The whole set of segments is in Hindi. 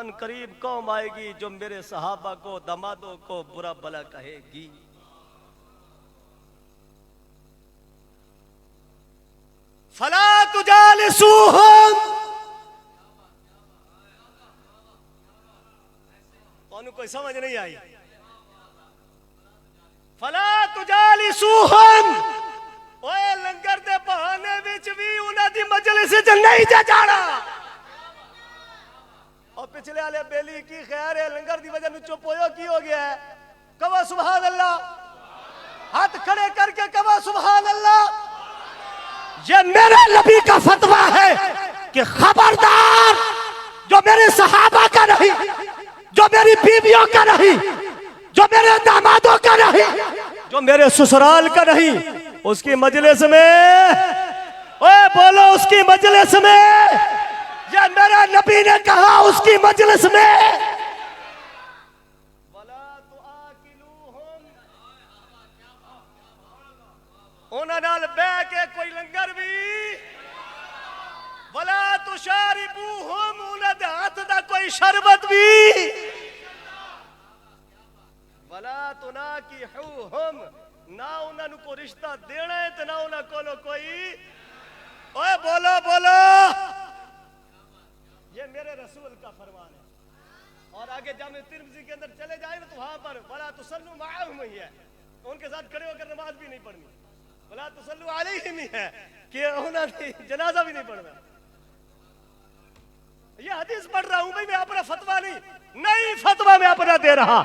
अन करीब कौम आएगी जो मेरे सहाबा को दमादों को बुरा भला कहेगी। फला तुजालिसूहुम, कौन कोई समझ नहीं आई। फला तुजालिसूहुम, ओए लंगर दे बहाने विच भी उन्हां दी मजलिस च नहीं जा जाना। और पिछले वाले बेली की खैर है, लंगर दी वजह चुप हो की हो गया है। कहो सुभान अल्लाह, हाथ खड़े करके कहो सुभान अल्लाह। ये मेरे नबी का फतवा है कि खबरदार, जो मेरे सहाबा का नहीं, जो मेरी बीवियों का नहीं, जो मेरे दामादों का नहीं, जो मेरे ससुराल का नहीं, उसकी मजलिस में, ओए बोलो उसकी मजलिस में, ये मेरा नबी ने कहा उसकी मजलिस में, उन्हां नाल बैठ के कोई लंगर भी, वला तुशारिबूहुम, उन्हां दे हाथ दा कोई शरबत भी, वला तुनाकिहूहुम, ना उन्हां नू कोई रिश्ता देना है ते ना उन्हां कोलो कोई। ओए बोलो बोलो, ये मेरे रसूल का फरमान है। और आगे जामे तिरमिज़ी के अंदर चले जाए तो वहां पर वला तुसल्लू माअहुम ही है, उनके साथ खड़े होकर नमाज भी नहीं पढ़नी। वला तुसल्लू अलैहिम ही है कि उन्होंने जनाजा भी नहीं पढ़ना। ये हदीस पढ़ रहा हूं भाई, मैं अपना फतवा नहीं फतवा मैं अपना दे रहा,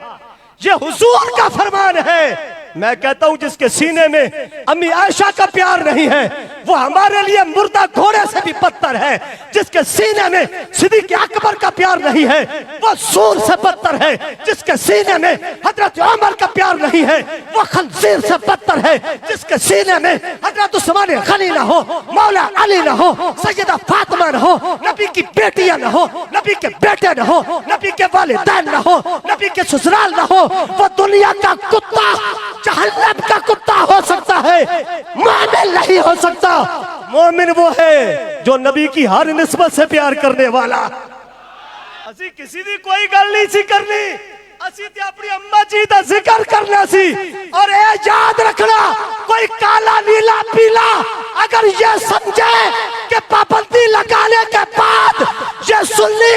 ये हुजूर का फरमान है। मैं कहता हूं जिसके सीने में अम्मी आयशा का प्यार नहीं है वो हमारे लिए मुर्दा घोड़े से भी बदतर है। जिसके सीने में सिद्दीक़ अकबर का प्यार नहीं है वो सूर से बदतर है। जिसके सीने में हजरत उमर का प्यार नहीं है वो खंजीर से बदतर है। जिसके सीने में हजरत उस्मान गनी ना हो, मौला अली ना हो, सैयदा फातिमा ना हो, नबी की बेटियां ना हो, नबी के बेटे ना हो, नबी के वालिदैन ना हो, नबी के ससुराल ना हो, वो दुनिया का कुत्ता, जहन्नम का कुत्ता हो सकता है, मोमिन नहीं हो सकता। मोमिन वो है जो नबी की हर निस्बत से प्यार करने वाला। असी किसी दी कोई गल नहीं सी करनी, असी ते अपनी अम्मा जी दा जिक्र करना सी। और ये याद रखना, कोई काला नीला पीला अगर ये समझे कि पाबंदी लगाने के बाद ये सुन्नी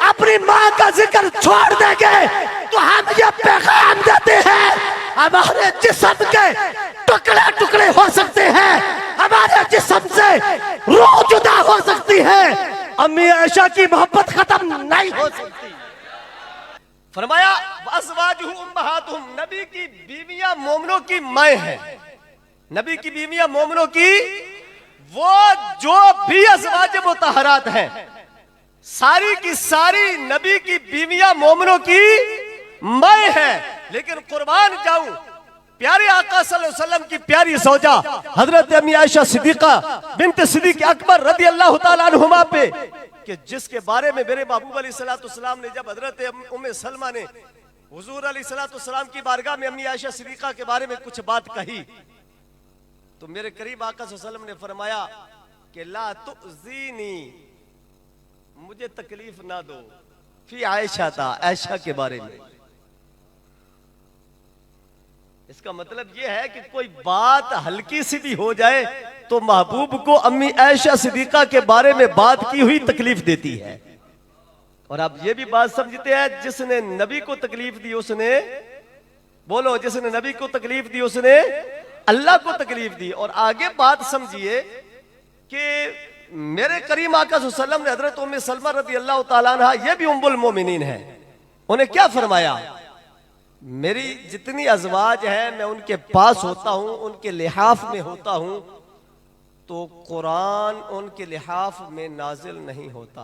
अपनी माँ का जिक्र छोड़ देंगे तो हम ये पैगाम देते हैं हमारे जिस्म के टुकड़े टुकड़े हो सकते हैं, हमारे जिस्म से रूह जुदा हो सकती है, अम्मी आयशा की मोहब्बत खत्म नहीं हो सकती। फरमाया अज़वाजुहु उम्महातुहुम, नबी की बीवियां मोमिनों की माएं हैं। नबी की बीवियां मोमिनों की, वो जो भी अज़वाज मुतहरात हैं सारी की सारी नबी की बीवियां मोमिनों की माएं हैं। लेकिन कुर्बान जाऊं प्यारे आका सल्लल्लाहु अलैहि वसल्लम की प्यारी सौजा हजरत अम्मी आयशा सिद्दीका बिन्त सिद्दीक अकबर रज़ी अल्लाह तआला अन्हुमा पे, कि जिसके बारे में मेरे महबूब अलैहिस्सलाम ने जब हजरत उम्मे सलमा ने हुजूर अलैहिस्सलाम की बारगाह में अम्मी आयशा सिद्दीका के बारे में कुछ बात कही तो मेरे करीब आका सल्लल्लाहु अलैहि वसल्लम ने फरमाया कि ला तुज़ीनी, मुझे तकलीफ ना दो, फी आयशा था, आयशा के बारे में। इसका मतलब यह है कि कोई बात हल्की सी भी हो जाए तो महबूब को अम्मी आयशा सिद्दीका के बारे में बात की हुई तकलीफ देती है। और आप ये भी बात समझते हैं, जिसने नबी को तकलीफ दी उसने, बोलो, जिसने नबी को तकलीफ दी उसने अल्लाह को तकलीफ दी। और आगे बात समझिए कि मेरे करीम आका सल्लल्लाहु अलैहि वसल्लम ने हजरत उम्मे सलमा रज़ी अल्लाह तआला अन्हा, ये भी उम्मुल मोमिनीन है, उन्हें क्या फरमाया, मेरी जितनी अज़वाज है मैं उनके पास होता हूं, उनके लिहाफ में होता हूं, तो कुरान उनके लिहाफ में नाजिल नहीं होता।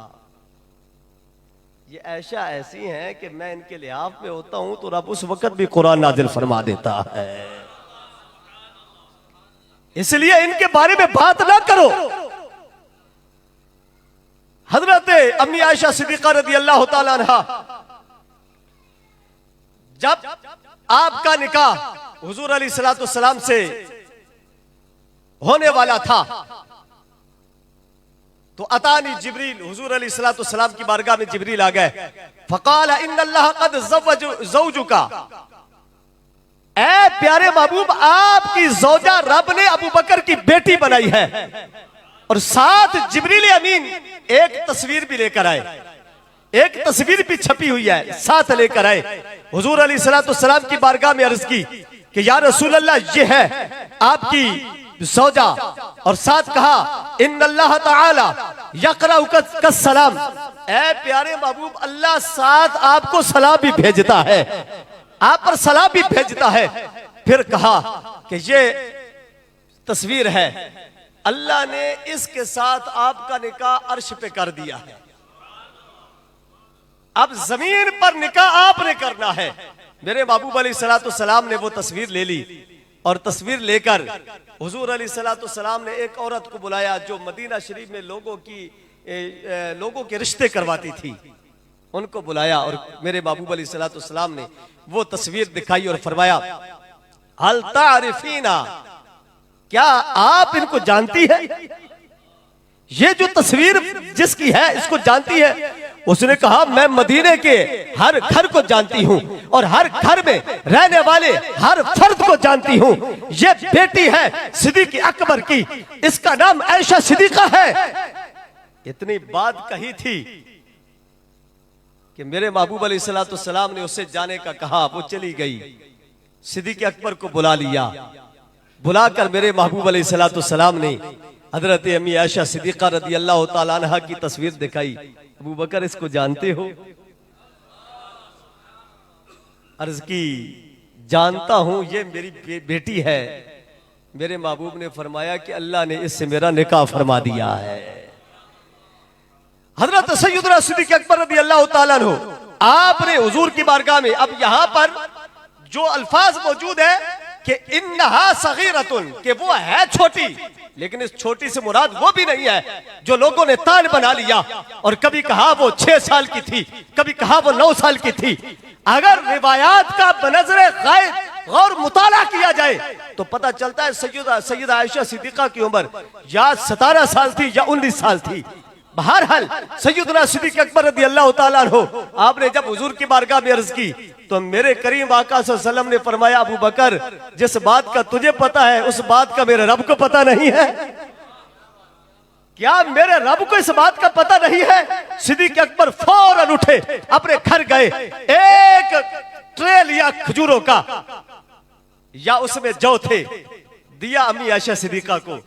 ये ऐशा ऐसी हैं कि मैं इनके लिहाफ में होता हूं तो रब उस वक्त भी कुरान नाजिल फरमा देता है। इसलिए इनके बारे में बात ना करो। हजरत अम्मी आयशा सिद्दीका रज़ी अल्लाह तआला अन्हा, जब आपका निकाह हुजूर अलैहिस्सलाम से होने वाला था तो अतानी जिब्रील, हुजूर अलैहिस्सलाम की बारगाह में जिब्रील आ गए। फकाल इन्नल्लाह कद ज़व्वजुका, ऐ प्यारे महबूब आपकी ज़ौजा रब ने अबू बकर की बेटी बनाई है। और साथ जिब्रील अमीन एक तस्वीर भी लेकर आए, एक तस्वीर भी छपी हुई है साथ लेकर आए। हुजूर अलैहिस्सलाम की बारगाह में अर्ज की कि या रसूल अल्लाह, ये है आपकी ज़ौजा। और साथ कहा इन्नल्लाह तआला यक़रउ कस्सलाम, ऐ प्यारे महबूब अल्लाह साथ आपको सलाम भी भेजता है, आप पर सलाम भी भेजता है। फिर कहा कि ये तस्वीर है, अल्लाह ने इसके साथ आपका निकाह अर्श पे कर दिया है, अब जमीन पर निकाह आपने करना है। मेरे महबूब अलैहिस्सलाम ने वो तस्वीर ले ली और तस्वीर लेकर हुजूर अलैहिस्सलाम ने एक औरत को बुलाया जो मदीना शरीफ में लोगों के रिश्ते करवाती थी, उनको बुलाया और मेरे महबूब अलैहिस्सलाम ने वो तस्वीर दिखाई और फरमाया हल तारिफीना, क्या आप इनको जानती है? ये जो तस्वीर जिसकी है इसको जानती है? उसने कहा मैं मदीने के हर घर को जानती हूँ और हर घर में रहने वाले हर फर्द को जानती हूँ। ये बेटी है सिद्दीक़ अकबर की, इसका नाम आयशा सिद्दीक़ा है। इतनी बात कही थी कि मेरे महबूब अलैहिस्सलाम ने उससे जाने का कहा, वो चली गई। सिद्दीक़ अकबर को बुला लिया, बुलाकर मेरे महबूब अलैहिस्सलाम ने हजरत अम्मी आयशा सिद्दीक़ा रज़ी अल्लाह तआला अन्हा की तस्वीर दिखाई। अबू बकर इसको जानते हो? अर्ज की जानता हूं, ये मेरी बेटी है। मेरे महबूब ने फरमाया कि अल्लाह ने इससे मेरा निकाह फरमा दिया है। हजरत सैयदना सिद्दीक़ अकबर रज़ी अल्लाह तआला अन्हु आपने हुजूर की बारगाह में, अब यहां पर जो अल्फाज मौजूद है कि इन्नहा सगीरतुन, कि वो है छोटी, लेकिन इस छोटी से मुराद वो भी नहीं है जो लोगों ने तान बना लिया और कभी कहा वो 6 साल की थी, कभी कहा वो 9 साल की थी। अगर रिवायात का बनज़रे गौर मुताला किया जाए तो पता चलता है सैयदा आयशा सिद्दीक़ा की उम्र या 17 साल थी या 19 साल थी। बहरहाल सैयदना सिद्दीक़ अकबर रज़ी अल्लाह तआला अन्हु आपने जब हुजूर की बारगाह में अर्ज की तो मेरे करीम आका सल्लल्लाहु अलैहि वसल्लम ने फरमाया, अबू बकर जिस बात का तुझे पता है उस बात का मेरे रब को पता नहीं है क्या? मेरे रब को इस बात का पता नहीं है? सिद्दीक़ अकबर फौरन उठे, अपने घर गए, एक ट्रे लिया खजूरों का या उसमें जौ थे, दिया अम्मी आयशा सिद्दीक़ा को,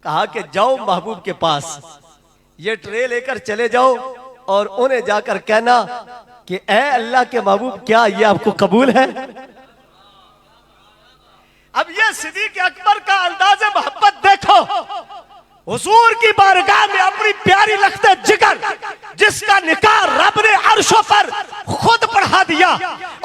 कहा कि जाओ महबूब के पास, ये ट्रे लेकर चले जाओ और उन्हें जाकर कहना कि ऐ अल्लाह के महबूब क्या ये आपको कबूल है? अब ये सिद्दीक़ अकबर का अंदाज़े मोहब्बत देखो, हुजूर की बारगाह में अपनी प्यारी लख्ते जिगर जिसका निकाह रब ने अर्शों पर खुद पढ़ा दिया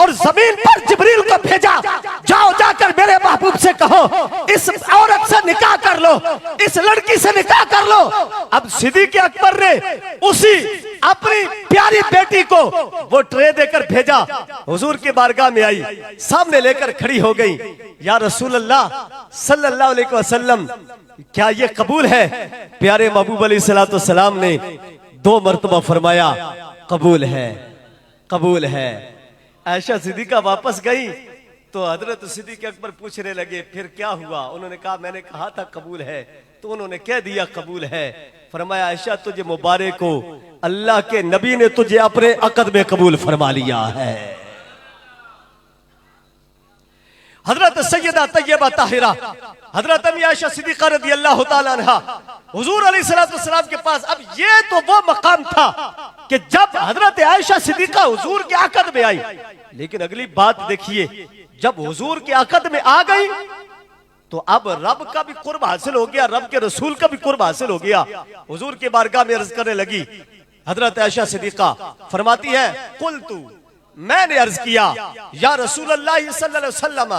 और जमीन पर जिब्रील को भेजा, जाओ जाकर मेरे महबूब से कहो इस औरत से निकाह कर लो, इस लड़की से निकाह कर लो। अब सिद्दीक़ अकबर ने उसी अपनी प्यारी बेटी को वो ट्रे देकर भेजा, हुजूर की बारगाह में आई, सामने लेकर खड़ी हो गई, या रसूल अल्लाह सल्लल्लाहु अलैहि वसल्लम क्या ये कबूल है? प्यारे महबूब अलैहिस्सलाम ने 2 मरतबा फरमाया कबूल है, कबूल है। आयशा सिद्दीक़ा वापस गई तो हजरत सिद्दीक़ अकबर पूछने लगे फिर क्या हुआ? उन्होंने कहा मैंने कहा था कबूल है, तो उन्होंने कह दिया कबूल है। फरमाया आयशा तुझे मुबारक हो, अल्लाह के नबी ने तुझे अपने अक़द में कबूल फरमा लिया है। हजरत सैयदा तैयबा ताहिरा हजरत अम्मी आयशा सिद्दीक़ा रज़ी अल्लाह तआला अन्हा हुजूर अलैहिस्सलाम के पास, अब ये तो वो मकाम था कि जब हजरत आयशा सिद्दीक़ा हुजूर के अक़द में आई, लेकिन अगली बात देखिए, जब हुजूर के अक़द में आ गई तो अब रब का भी कुर्ब हासिल हो गया, रब के रसूल का भी कुर्ब हासिल हो गया। हुजूर के बारगाह में अर्ज करने लगी। हजरत आयशा सिद्दीक़ा फरमाती है कुल्तु, मैंने अर्ज किया या रसूल अल्लाह सल्लल्लाहु अलैहि वसल्लम,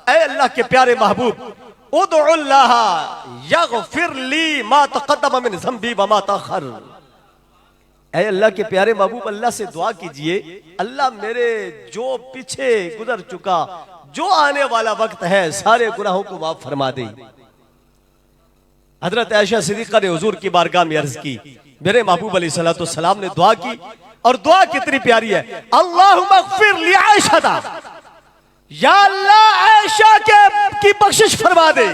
ऐ अल्लाह के प्यारे महबूब, उदउल्लाह यगफिर ली मा तक़द्दम मिन ज़ंबी व मा तअख़र, ऐ अल्लाह के प्यारे महबूब अल्लाह से दुआ कीजिए अल्लाह मेरे जो पीछे गुजर चुका, जो आने वाला वक्त है, सारे गुनाहों को माफ फरमा दे। हजरत आयशा सिद्दीक़ा ने हुजूर की बारगाह में अर्ज की, मेरे महबूब अलैहिस्सलाम ने दुआ की, और दुआ कितनी प्यारी है, अल्लाहुम्मा अग़फ़िर ली आयशा, या अल्लाह आयशा की बख्शिश फरमा दे।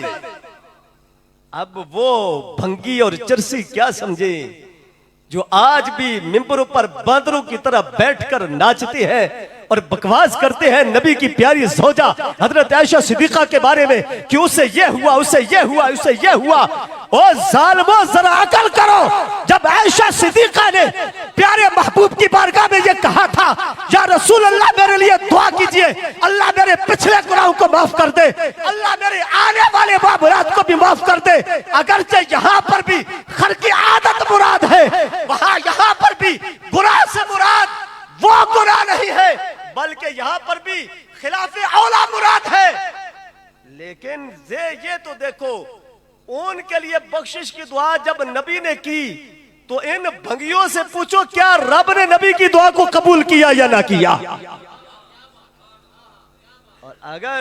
अब वो भंगी और चरसी क्या समझे जो आज भी मिंबरों पर बांदरों की तरह बैठकर नाचते हैं और बकवास करते हैं नबी की प्यारी ज़ौजा हजरत आयशा सिद्दीक़ा के बारे में कि उससे ये हुआ, उससे ये हुआ, उससे ये हुआ। ओ ज़ालिमो, जरा अकल करो, जब आयशा सिद्दीक़ा ने प्यारे महबूब की बारगाह में ये कहा था, या रसूल अल्लाह मेरे लिए दुआ कीजिए, अल्लाह मेरे पिछले गुनाहों को माफ कर दे, अल्लाह मेरे आने वाले बाबरात को भी माफ कर दे। अगरचे यहाँ पर भी खर की आदत मुराद है, वहां यहाँ पर भी गुनाह से मुराद वो गुनाह नहीं है, बल्कि यहाँ पर भी खिलाफे औला मुराद है। लेकिन ये तो देखो, उनके लिए बख्शिश की दुआ जब नबी ने की तो इन भंगियों से पूछो क्या रब ने नबी की दुआ को कबूल किया या ना किया। और अगर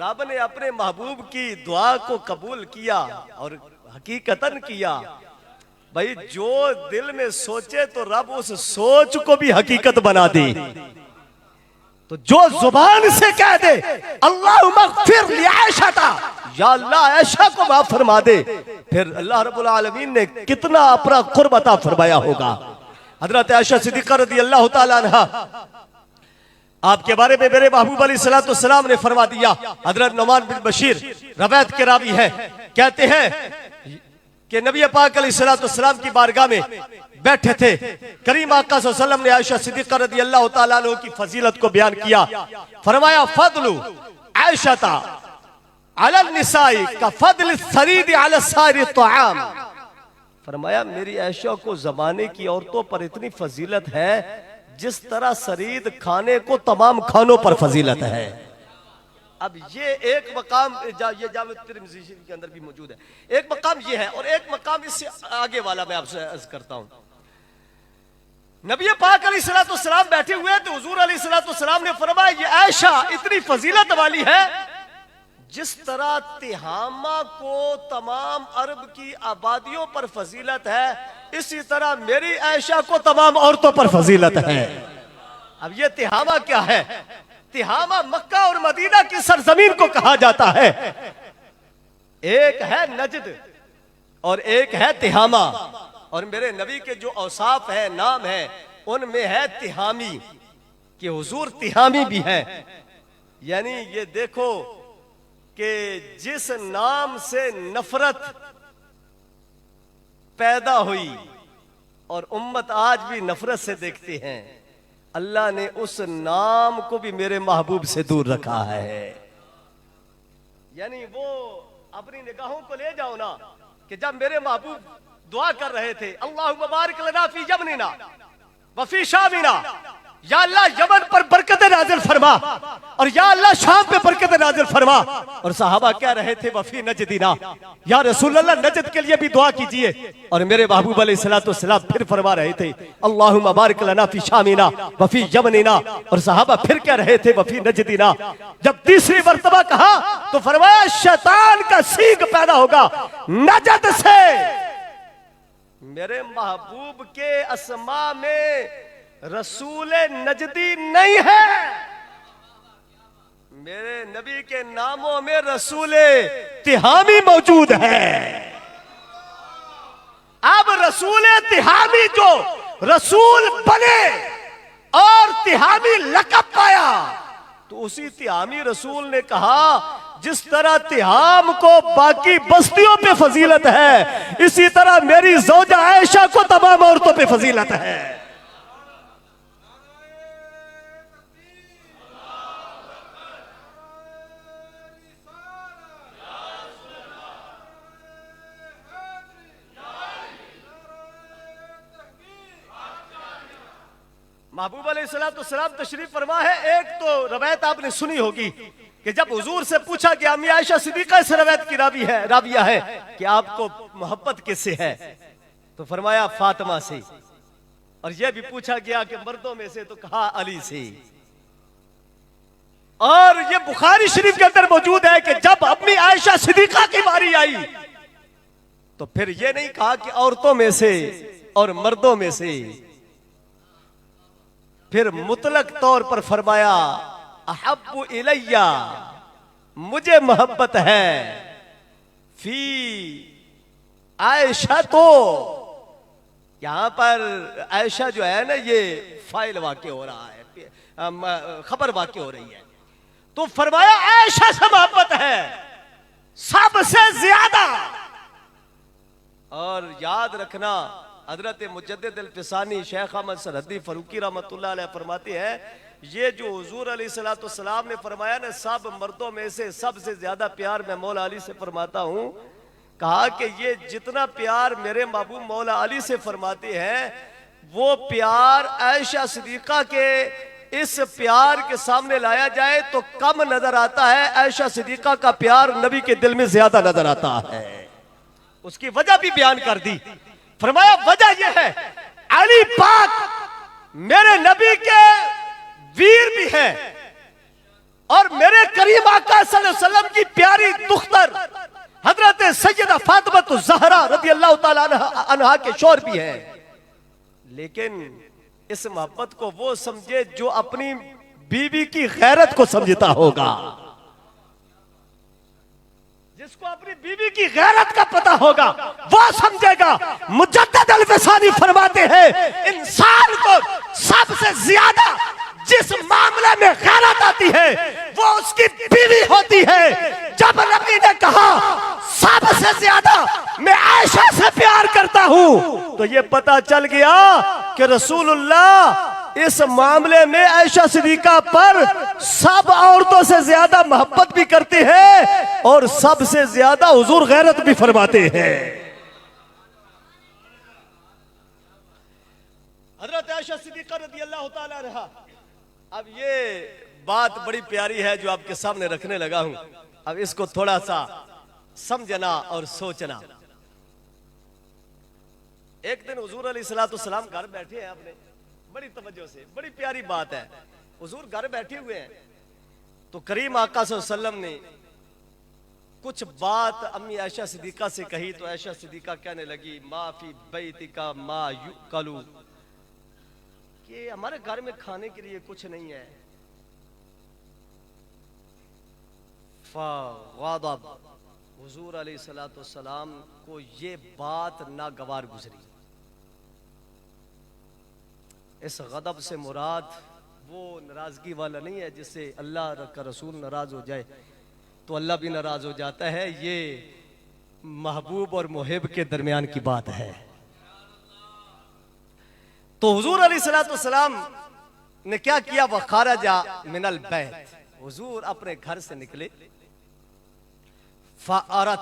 रब ने अपने महबूब की दुआ को कबूल किया और हकीकतन किया, भाई जो दिल में सोचे तो रब उस सोच को भी हकीकत बना दे। तो जो जुबान से कह दे अल्लाहुम्मा अग़फ़िर ली आयशा, या अल्लाह आयशा को माफ फरमा दे, फिर अल्लाह रब्बुल आलमीन ने कितना अपना कुर्ब अता फरमाया होगा। हजरत आयशा सिद्दीक़ा रज़ियल्लाहु ताला अन्हा, आपके बारे में मेरे महबूब अलैहिस्सलाम ने फरमा दिया। हजरत नुमान बिन बशीर रवायत के रावी है, कहते हैं कि नबी पाक अलैहिस्सलाम की बारगाह में बैठे थे, करीम आका सल्लल्लाहु अलैहि वसल्लम ने आयशा सिद्दीक़ा रज़ियल्लाहु ताला अन्हा की फजीलत को बयान किया। फरमाया फदलु आयशा अला निसाई का फदल सरीद अला सारी तआम। फरमाया मेरी आयशा को जमाने की औरतों पर इतनी फजीलत है जिस तरह सरीद खाने को तमाम खानों पर फजीलत है। अब ये एक मकाम ये जामे तिर्मिज़ी के अंदर भी मौजूद है, एक मकाम ये है, और एक मकाम इससे आगे वाला मैं आपसे अर्ज करता हूं। नबी पाक अलैहिस्सलाम बैठे हुए तो हुजूर अलैहिस्सलाम ने फरमाया ये आयशा इतनी फजीलत वाली है जिस तरह तिहामा को तमाम अरब की आबादियों पर फजीलत है, इसी तरह मेरी आयशा को तमाम औरतों पर फजीलत है। अब ये तिहामा क्या है? तिहामा मक्का और मदीना की सरजमीन को कहा जाता है। एक है नजद और एक है तिहामा, और मेरे नबी के जो औसाफ है, नाम है, उनमें है तिहामी, कि हुजूर तिहामी भी है। यानी ये देखो कि जिस नाम से नफरत पैदा हुई और उम्मत आज भी नफरत से देखती हैं, अल्लाह ने उस नाम को भी मेरे महबूब से दूर रखा है। यानी वो अपनी निगाहों को ले जाओ ना कि जब मेरे महबूब दुआ कर रहे थे, अल्लाहुम्मा बारिक लना फी यमनिना व फी शामिना, या अल्लाह यमन पर बरकत नाजिल फरमा और या अल्लाह शाम पे बरकत नाजिल फरमा। और सहाबा कह रहे थे वफी नजदीना, या रसूल अल्लाह नजद के लिए भी दुआ कीजिए। और मेरे महबूब अलैहिस्सलाम फिर फरमा रहे थे अल्लाहुम्मा बारिक लना फी शामिना वफी यमनिना, और सहाबा फिर कह रहे थे वफी नजदीना। जब तीसरी मर्तबा कहा तो फरमाया शैतान का सींग पैदा होगा नजद से। मेरे महबूब के अस्मा में रसूल नजदी नहीं है, मेरे नबी के नामों में रसूल तिहामी मौजूद है। अब रसूल तिहामी जो रसूल बने और तिहामी लक़ब पाया, तो उसी तिहामी रसूल ने कहा जिस तरह तिहाम को बाकी बस्तियों पे फजीलत है, इसी तरह मेरी ज़ौजा आयशा को तमाम औरतों पे फजीलत है। महबूब अलैहिस्सलाम तशरीफ फरमा है। एक तो रवायत आपने सुनी होगी कि जब हुजूर से पूछा कि अम्मी आयशा सिद्दीक़ा इस रवायत की राविया है कि आपको मोहब्बत किससे है, तो फरमाया फातिमा से। और यह भी पूछा गया कि मर्दों में से, तो कहा अली से। और यह बुखारी शरीफ के अंदर मौजूद है कि जब अम्मी आयशा सिद्दीक़ा की बारी आई तो फिर ये नहीं कहा कि औरतों में से और मर्दों में से, फिर मुतलक तौर पर फरमाया अहब्बु इलैया, मुझे मोहब्बत है, फी आयशा। तो यहां पर आयशा जो है ना, ये फाइल वाक़े हो रहा है, खबर वाक़े हो रही है। तो फरमाया आयशा से मोहब्बत है सबसे ज्यादा। और याद रखना, हजरत मुजद्दिद अल-फिसानी शेख अहमद सरहदी फरूकी रहमतुल्लाह अलैह फरमाते हैं, ये जो हुजूर अलैहिस्सलाम ने फरमाया ना, सब मर्दों में से सबसे ज्यादा प्यार मैं मौला अली से फरमाता हूं, कहा कि ये जितना प्यार मेरे महबूब मौला अली से फरमाते हैं, वो प्यार आयशा सिद्दीका के इस प्यार के सामने लाया जाए तो कम नजर आता है। आयशा सिद्दीका का प्यार नबी के दिल में ज्यादा नजर आता है। उसकी वजह भी बयान कर दी। फरमाया वजह यह है, अली पाक मेरे नबी के वीर भी हैं और मेरे करीम आका सल्लल्लाहु अलैहि वसल्लम की प्यारी दुख्तर हजरत सैयदा फातिमा ज़हरा रज़ी अल्लाह ताला अन्हा के शौहर भी हैं। लेकिन इस मोहब्बत को वो समझे जो अपनी बीवी की गैरत को समझता होगा, जिसको अपनी बीवी की गैरत का पता होगा वो समझेगा। मुजद्दिद अल-फिसानी फरमाते हैं, इंसान को सबसे ज्यादा जिस मामले में गैरत आती है वो उसकी बीवी होती है। जब नबी ने कहा सबसे ज्यादा मैं आयशा से प्यार करता हूं, तो ये पता चल गया कि रसूलुल्लाह इस मामले में आयशा सिद्दीका पर सब औरतों से ज्यादा मोहब्बत भी करते हैं और सबसे ज्यादा हुजूर गैरत भी फरमाते हैं। हजरत आयशा सिद्दीका रज़ियल्लाहु ताला अन्हा। अब ये बात बड़ी प्यारी है जो आपके सामने रखने लगा हूं, अब इसको थोड़ा सा समझना और सोचना। एक दिन हुजूर अलैहिस्सलाम घर बैठे हैं अपने, बड़ी तवज्जो से, बड़ी प्यारी बात है। हुजूर घर बैठे हुए हैं तो करीम आका सल्लल्लाहु अलैहि वसल्लम ने कुछ बात अम्मी आयशा सिद्दीका से कही, तो आयशा सिद्दीका कहने लगी माफी बैतिका मा युकलू, कि हमारे घर में खाने के लिए कुछ नहीं है। फ़ग़ज़ब, हुजूर अलैहिस्सलाम को ये बात नागवार गुजरी। इस गदब से मुराद वो नाराजगी वाला नहीं है जिससे अल्लाह का रसूल नाराज हो जाए तो अल्लाह भी नाराज हो जाता है। ये महबूब और मुहिब के दरमियान की बात है। तो हुजूर अलैहिस्सलाम ने क्या किया, वह खारजा मिनल बैत, हुजूर अपने घर से निकले। फ़अरत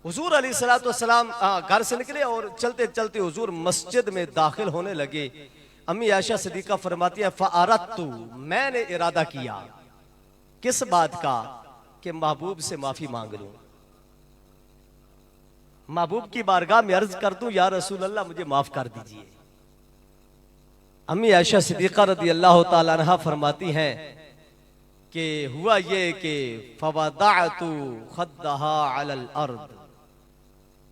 हुजूर अलैहिस्सलाम घर से निकले और चलते चलते हुजूर मस्जिद में दाखिल होने लगे। अम्मी आयशा सिद्दीका फरमाती है फ़अरदतु, मैंने इरादा किया, किस बात का, कि महबूब से माफी मांग लूं, महबूब की बारगाह में अर्ज कर दूं, या रसूल अल्लाह मुझे माफ कर दीजिए। अम्मी आयशा सिद्दीका रज़ियल्लाहु ताला अन्हा फरमाती हैं कि हुआ ये कि फवदाअतु खद्दहा अलल अर्द,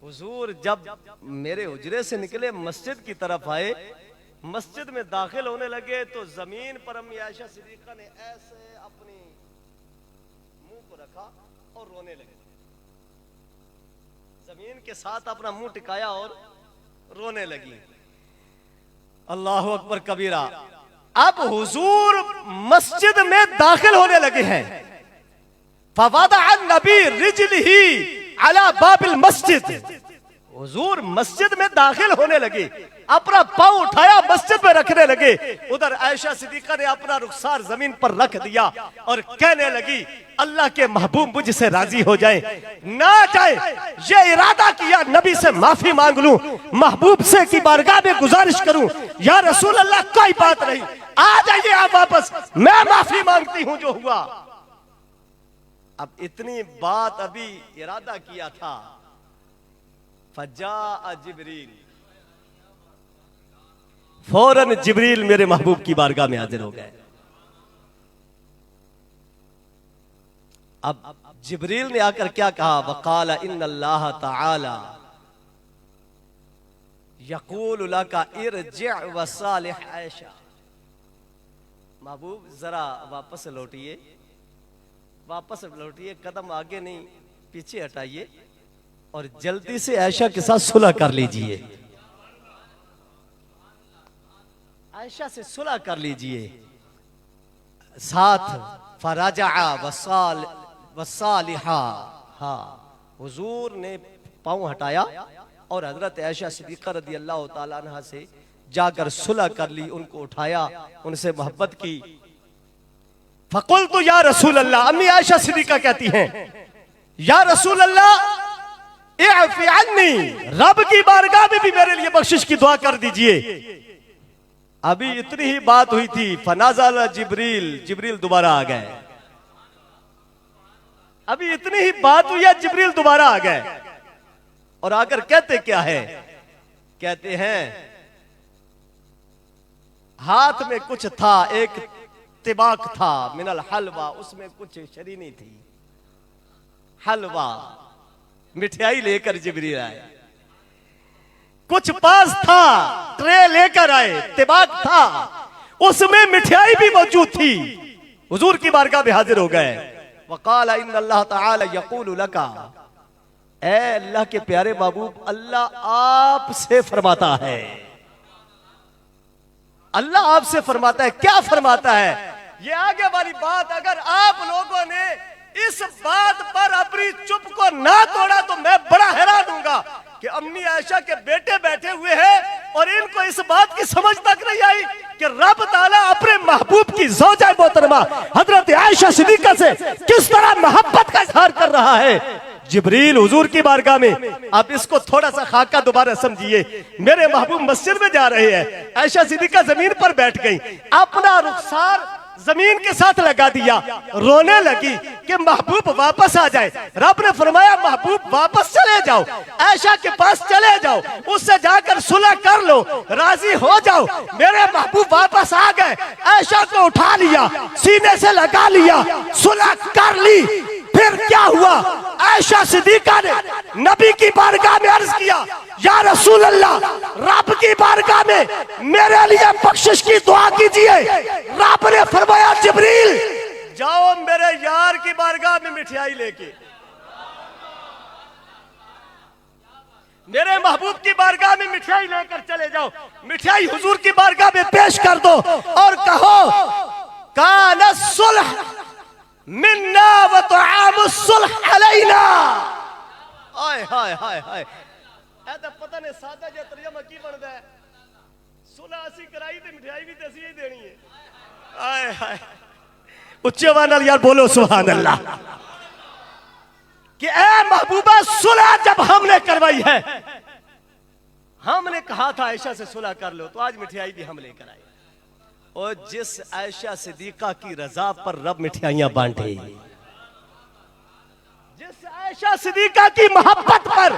हुजूर जब मेरे हुजरे से निकले मस्जिद की तरफ आए, मस्जिद में दाखिल होने लगे तो जमीन पर अम्मी आयशा सिद्दीका ने ऐसे अपनी मुंह को रखा और रोने लगे। जमीन के साथ अपना मुंह टिकाया और रोने लगी। अल्लाहु अकबर कबीरा। अब हुजूर मस्जिद में दाखिल होने लगे हैं। फवादा नबी रिजलिही अला बाबिल मस्जिद, हुजूर मस्जिद में दाखिल होने लगे, अपना पांव उठाया मस्जिद में रखने लगे। उधर आयशा सिद्दीका ने अपना रुखसार जमीन पर रख दिया और कहने लगी अल्लाह के महबूब मुझसे राजी हो जाए, ना जाए, ये इरादा किया नबी से माफी मांग लूं, महबूब से की बारगाह में गुजारिश करूं, या रसूल अल्लाह कोई बात नहीं, आ जाइए आप वापस, मैं माफी मांगती हूं जो हुआ। अब इतनी बात अभी इरादा किया था, फजा जिब्रील, फौरन जिब्रील मेरे महबूब की बारगाह में हाजिर हो गए। अब जिब्रील ने आकर क्या कहा, वक़ाल इन्नल्लाह तआला यक़ूलु लका इरजि व सालिह आयशा। महबूब जरा वापस लौटिए, कदम आगे नहीं पीछे हटाइए और जल्दी से आयशा के साथ सुलह कर लीजिए, आयशा से सुलह कर लीजिए। साथ फराजा वसालिहा, हाँ, हुजूर ने पांव हटाया और हजरत आयशा सिद्दीक़ा रज़ी अल्लाह ताला अन्हा से जाकर सुलह कर ली, उनको उठाया, उनसे मोहब्बत की। फ़क़ुल्तु या रसूल अल्लाह, अम्मी आयशा सिद्दीक़ा कहती हैं, या रसूल अल्लाह इअफ़ी अन्नी, रब की बारगाह में भी मेरे लिए बख्शिश की दुआ कर दीजिए। अभी इतनी ही बात हुई थी, फनाज़ल जिब्रील दोबारा आ गए। अभी इतनी ही बात हुई है, जिब्रील दोबारा आ गए और आकर कहते क्या है, कहते हैं हाथ में कुछ था, एक तिबाक था, मिनल हलवा, उसमें कुछ शरीनी थी, हलवा मिठाई लेकर जिब्रील आए। कुछ पास था, ट्रे लेकर आए, तिबाक था, उसमें मिठाई भी मौजूद थी, हुजूर की बारगाह में हाजिर हो गए। वक़ाल इन्नल्लाह तआला यक़ूलु लका, ऐ अल्लाह के प्यारे महबूब, अल्लाह आपसे फरमाता है, अल्लाह आपसे फरमाता है। क्या फरमाता है? ये आगे वाली बात अगर आप लोगों ने इस बात पर अपनी चुप को ना तोड़ा तो मैं बड़ा हैरान हूंगा कि अम्मी आयशा के बेटे बैठे हुए हैं और इनको इस बात की समझ तक नहीं आई कि रब ताला अपने महबूब की ज़ौजा मोहतरमा हजरत आयशा सिद्दीक़ा से किस तरह मोहब्बत का इजहार कर रहा है। जिब्रील हुजूर की बारगाह में, आप इसको थोड़ा सा खाका दोबारा समझिए, मेरे महबूब मस्जिद में जा रहे हैं, आयशा सिद्दीक़ा जमीन पर बैठ गई, अपना रुखसार जमीन के साथ लगा दिया, रोने लगी कि महबूब वापस आ जाए। रब ने फरमाया महबूब वापस चले जाओ, आयशा के पास चले जाओ, उससे जाकर सुलह कर लो, राजी हो जाओ। मेरे महबूब वापस आ गए, आयशा को उठा लिया, सीने से लगा लिया, सुलह कर ली। फिर क्या हुआ? आयशा सिद्दीक़ा ने नबी की बारगाह में अर्ज किया, या रसूल अल्लाह, रब की बारगाह में मेरे लिए बख्शिश की दुआ कीजिए। रब ने फरमाया जिब्रील जाओ मेरे यार की बारगाह में मिठाई लेके, मेरे महबूब की बारगाह में मिठाई लेकर चले जाओ, मिठाई हुजूर की बारगाह में पेश कर दो और कहो कान सुलह मिन्ना व तुआम सुलह अलैना। हाय हाय हाय हाय, ऐसा पता नहीं सादा जो तर्जुमा की बनता है, सुलह असी कराई ते मिठाई भी ते असी ही देनी है। हाय हाय, उच्चे आवाज़ नाल यार बोलो सुभान अल्लाह। कि ए महबूबा, सुलह जब हमने करवाई है, हमने कहा था आयशा से सुलह कर लो, तो आज मिठाई भी हम लेकर आए। और जिस आयशा सिद्दीक़ा की रजा पर रब मिठाइयां बांटे, जिस आयशा सिद्दीक़ा की मोहब्बत पर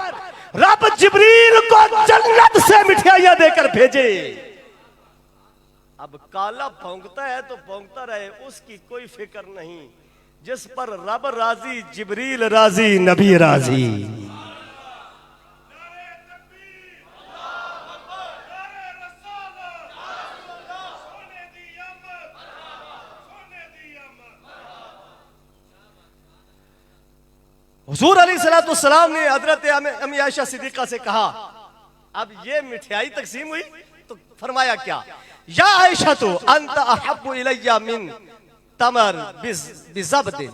रब जिब्रील को जन्नत से मिठाइयां देकर भेजे। अब काला भौंकता है तो भौंकता रहे, उसकी कोई फिक्र नहीं। जिस पर रब राजी, जिब्रील राजी, नबी राजी। हुजूर अलैहिस्सलाम ने हजरत अम्मी आयशा सिद्दीक़ा से कहा, अब ये मिठाई तकसीम हुई तो फरमाया क्या, या आयशा तो अंत अहब्बु इलैया मिन तमर बिज़ब्दिन,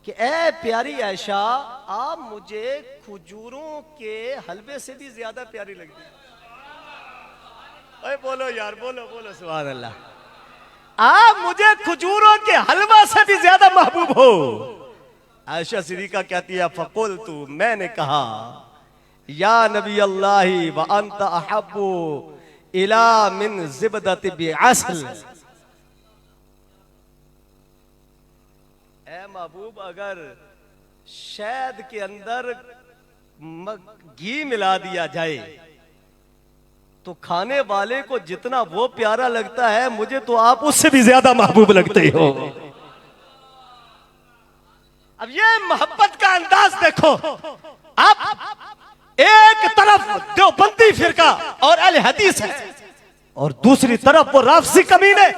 कि ए प्यारी आयशा, आप मुझे खजूरों के हलवे से भी ज्यादा प्यारी लगती। अरे बोलो यार, बोलो बोलो सुभान अल्लाह। आप मुझे खजूरों के हलवा से भी ज्यादा महबूब हो। आयशा सिद्दीक़ा कहती है, फ़क़ुल्तु, मैंने कहा, या नबी अल्लाह व अंत अहब्बु इला मिन ज़िबदति बिअस्ल। ए महबूब, अगर शहद के अंदर घी मिला दिया जाए तो खाने वाले को जितना वो प्यारा लगता है, मुझे तो आप उससे भी ज्यादा महबूब लगते हो। अब ये मोहब्बत का अंदाज देखो। आप एक तरफ देवबंदी फिरका और अहले हदीस है और दूसरी तरफ वो राफसी कमीने।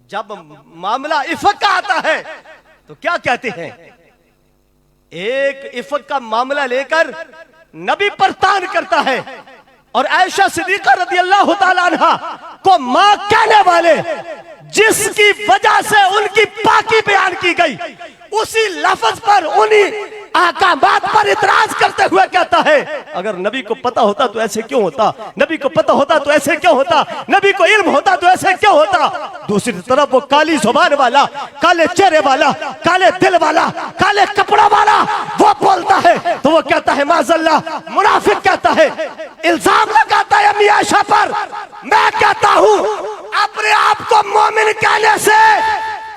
जब मामला इफक का आता है तो क्या कहते हैं, एक इफक का मामला लेकर नबी पर तान करता है और आयशा सिद्दीका रज़ी अल्लाह ताला अन्हा को मां कहने वाले जिसकी वजह से उनकी पाकी बयान की गई, उसी लफ्ज पर उन्हीं अहकामात पर इतराज करते हुए कहता है अगर नबी को पता होता तो ऐसे क्यों होता, नबी को पता होता तो ऐसे क्यों होता, नबी को इल्म होता तो ऐसे क्यों होता। दूसरी तरफ वो काली जुबान वाला, काले चेहरे वाला, काले दिल वाला, काले कपड़ा वाला वो बोलता है तो वो कहता है माज़ल्ला, मुनाफिक कहता है, इल्जाम लगाता है अम्मी आयशा पर। मैं कहता हूं अपने आप को मोमिन कहने से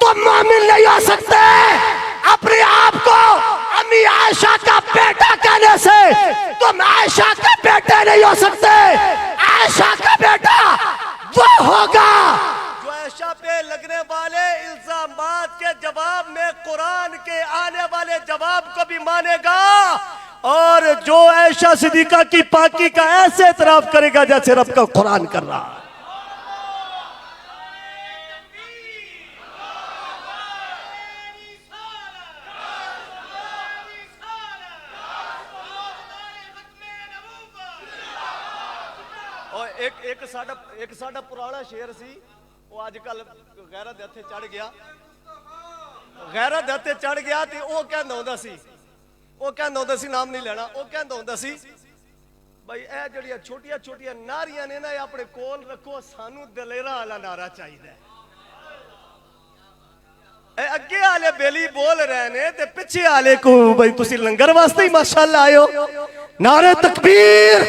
तुम मोमिन नहीं हो सकते, अपने आप को अम्मी आयशा का बेटा कहने से तुम आयशा के बेटे नहीं हो सकते। आयशा का बेटा वो होगा जो आयशा पे लगने वाले इल्जामात के जवाब में कुरान के आने वाले जवाब को भी मानेगा और जो आयशा सिद्दीका की पाकी का ऐसे इतराफ करेगा जैसे रब का कुरान कर रहा है। एक साडा पुराना शेर सी वो आजकल गैरत दे हथे चढ़ गया, गैरत दे हथे चढ़ गया ते वो कहंदा हुंदा सी, वो कहंदा हुंदा सी, नाम नहीं लेना, वो कहंदा हुंदा सी भाई ए जड़ियां छोटियां छोटियां नारियां ने ना अपने कोल रखो, सानू दलेरा वाला नारा चाहिए। ए अगे आले बेली बोल रहे ने ते पिछे आले को भाई तुसी लंगर वास्ते ही माशाअल्लाह आयो। नारे तकबीर,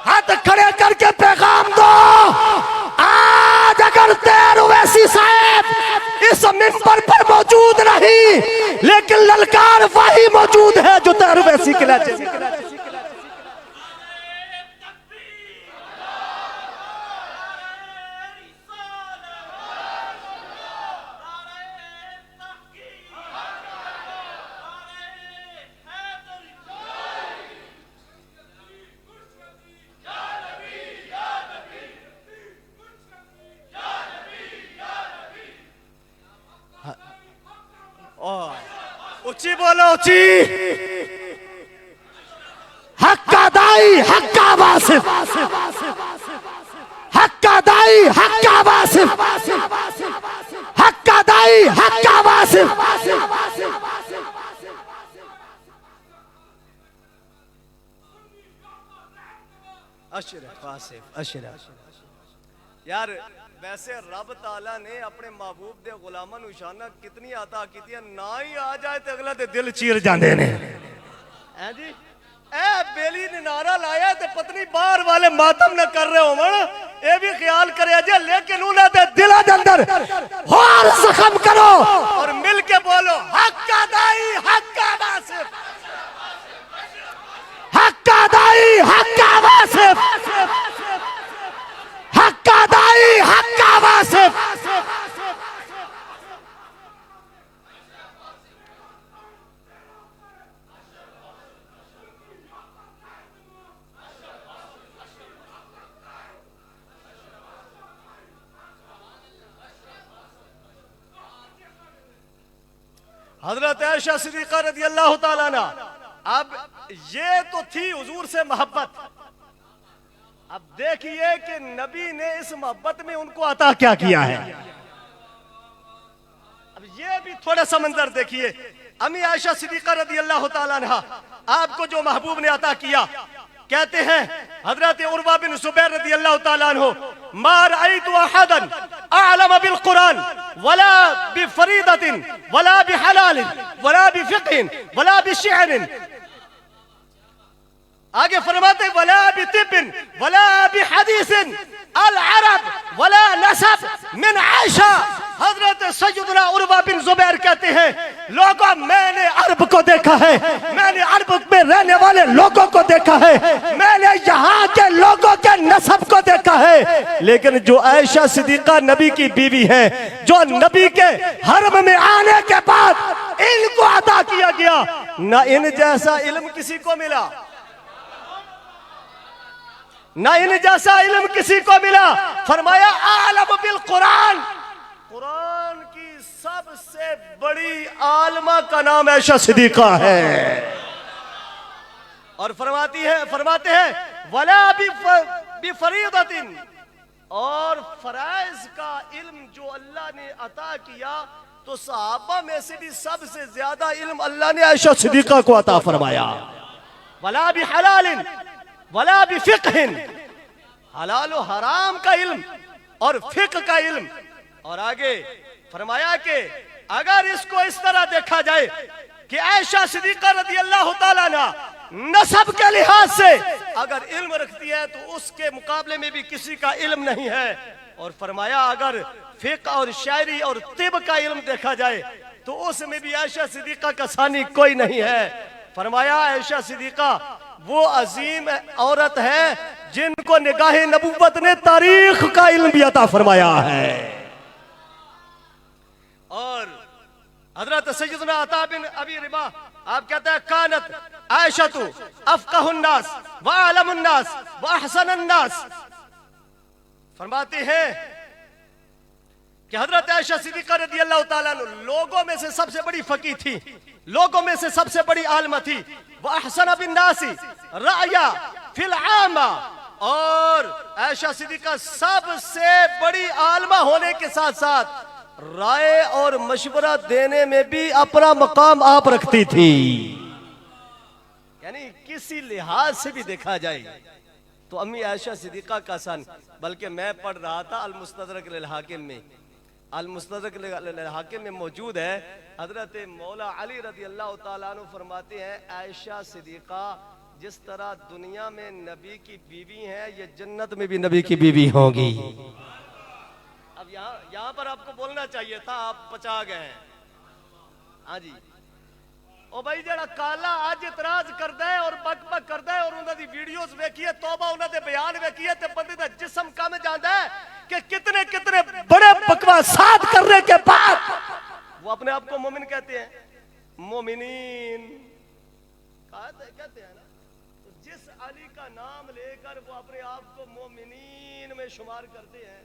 हाथ खड़े करके पैगाम दो। आज अगर तैर ओवैसी साहब इस मिंबर पर मौजूद नहीं, लेकिन ललकार वही मौजूद है जो तैर ओवैसी के लिए। ऊंची बोलो ऊंची। हक्का दाई हक्का वासिफ, हक्का दाई हक्का वासिफ, हक्का दाई हक्का वासिफ। अशरफ वासिफ अशरफ। यार वैसे रब ताला ने अपने महबूब दे गुलामां नूं शाना कितनी अता कीतियां, ना ही आ जाए तो अगला दे दिल चीर जांदे ने। हैं जी ए बेली ने नारा लाया ते पत्नी बाहर वाले मातम न कर रहे होवन, ए भी ख्याल करे जे, लेकिन उन्हां दे दिलां दे अंदर होर जख्म करो और मिल के बोलो हक्का दाई हक्का वासिफ, हक्का दाई हक्का वासिफ, हक्का दाई हक्का वासिफ। हजरत आयशा सिद्दीका रज़ी अल्लाह ताला अन्हा, अब ये तो थी हुजूर से मोहब्बत। अब देखिए कि नबी ने इस मोहब्बत में उनको अता क्या किया है। अब ये भी थोड़ा सा मंजर देखिए। अम्मी आयशा सिद्दीका रज़ी अल्लाह ताला अन्हा आपको जो महबूब ने अता किया, कहते हैं हजरत उर्वा बिन ज़ुबैर रज़ी अल्लाह ताला अन्हु, मा रअयतु अहदन अअलम बिल कुरान वला बिफरीदतिन वला बिहलालिन वला बिफिक़्हिन वला बिशिअरिन। आगे फरमाते वला बितिबिन वला बिहदीसिन अल अरब वला नसब मिन आयशा। हजरत सैयदना उर्वा बिन जुबैर कहते हैं, लोगों मैंने अरब को देखा है, मैंने अरब में रहने वाले लोगों को देखा है, मैंने यहाँ के लोगों के नसब को देखा है, लेकिन जो आयशा सिद्दीका नबी की बीवी है, जो नबी के हरम में आने के बाद इनको अता किया गया, ना इन जैसा इल्म किसी को मिला, ना इन जैसा इल्म किसी को मिला। फरमाया आलम बिल कुरान, कुरान की सबसे बड़ी आलमा का नाम आयशा सिद्दीका है। और फरमाते हैं वला बि फरीदतिन, और फराइज का इल्म जो अल्लाह ने अता किया तो सहाबा में से भी सबसे ज्यादा इल्म अल्लाह ने आयशा सिद्दीका को अता फरमाया। वला बि हलालिन वला बि फिक़्हिन, हलाल और हराम का इल्म और फिक़्ह का इल्म। और आगे फरमाया कि अगर इसको इस तरह देखा जाए कि आयशा सिद्दीका रज़ी अल्लाह तआला अन्हा नसब के लिहाज से अगर इल्म रखती है तो उसके मुकाबले में भी किसी का इल्म नहीं है। और फरमाया अगर फिक़्ह और शायरी और तिब का इल्म देखा जाए तो उसमें भी आयशा सिद्दीका का सानी कोई नहीं है। फरमाया आयशा सिद्दीका वो अजीम औरत है जिनको निगाहे नबूवत ने तारीख का इल्म भी अता फरमाया है। और हजरत सैयदना अता बिन अबी रिबा आप कहते हैं कानत आयशतु अफ़क़हुन नास व अअलमुन नास व अहसनुन नास। फरमाती है कि हजरत आयशा सिद्दीका रज़ी अल्लाह तआला अन्हा लोगों में से सबसे बड़ी फकीह थी, लोगों में से सबसे बड़ी आलिमा थी। वह अहसन बिन नासी राया फिल आमा, और आयशा सिद्दीका सबसे बड़ी आलिमा होने के साथ साथ राय और मशवरा देने में भी अपना मकाम आप रखती थी। यानी किसी लिहाज से भी देखा जाए तो अम्मी आयशा सिद्दीका का सन। बल्कि मैं पढ़ रहा था अल मुस्तदरक लिल हाकिम में, अल मुस्तदरक लिल हाकिम में मौजूद है, हजरत मौला अली रज़ी अल्लाह तआला अन्हु फरमाते हैं आयशा सिद्दीका जिस तरह दुनिया में नबी की बीवी है, ये जन्नत में भी नबी की बीवी होगी। अब यहाँ पर आपको बोलना चाहिए था, आप पचा गए हैं। हाँ जी, ओ भाई जरा काला आज इतराज करता है और बक बक करता है और उन्होंने वीडियोस देखी है, तौबा उन्होंने बयान देखी है, तो बंदे का जिस्म कम जाता है कि कितने कितने बड़े बकवासात करने के बाद वो अपने आप को मोमिन कहते हैं, मोमिनीन कहते हैं ना। तो जिस अली का नाम लेकर वो अपने आप को मोमिनीन में शुमार करते हैं,